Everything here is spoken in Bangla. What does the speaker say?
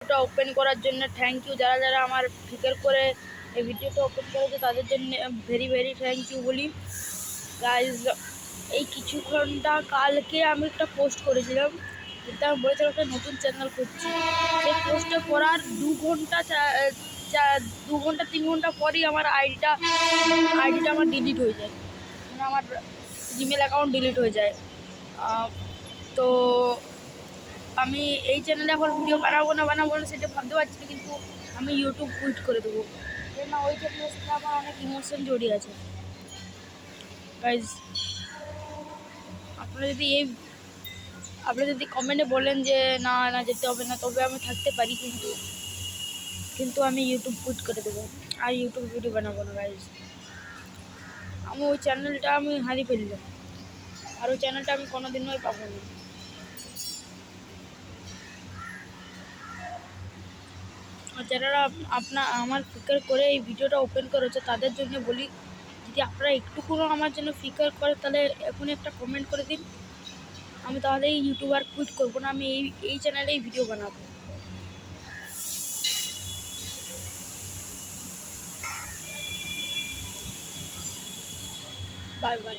ভিডিওটা ওপেন করার জন্য থ্যাংক ইউ। যারা যারা আমার ফিকার করে এই ভিডিওটা ওপেন করেছে তাদের জন্য ভেরি ভেরি থ্যাংক ইউ বলি। গাইজ এই কিছু ঘন্টা কালকে আমি একটা পোস্ট করেছিলাম, যেটা আমি বলেছিলাম একটা নতুন চ্যানেল করছি। সেই পোস্টটা করার 2 ঘন্টা 3 ঘন্টা পরেই আমার আইডিটা আমার ডিলিট হয়ে যায়, মানে আমার জিমেল অ্যাকাউন্ট ডিলিট হয়ে যায়। তো আমি এই চ্যানেলে এখন ভিডিও বানাবো না সেটা ভাবতে পারছি না, কিন্তু আমি ইউটিউব কুইট করে দেবো, কেননা ওই চ্যানেলের সাথে আমার অনেক ইমোশন জড়িয়ে আছে। গাইজ আপনারা যদি কমেন্টে বলেন যে না না যেতে হবে না, তবে আমি থাকতে পারি, কিন্তু আমি ইউটিউব কুইট করে দেবো আর ইউটিউব ভিডিও বানাবো না। গাইজ আমি ওই চ্যানেলটা আমি হারিয়ে ফেললাম, আর ওই চ্যানেলটা আমি কোনোদিনই পাবো না। আর যারা আমার ফিকার করে এই ভিডিওটা ওপেন করেছে তাদের জন্য বলি, যদি আপনারা একটুকুও আমার জন্য ফিকার করে তাহলে এখনই একটা কমেন্ট করে দিন। আমি তাহলে এই ইউটিউবার কুইট করবো না, আমি এই চ্যানেলেই ভিডিও বানাবো। Bye bye.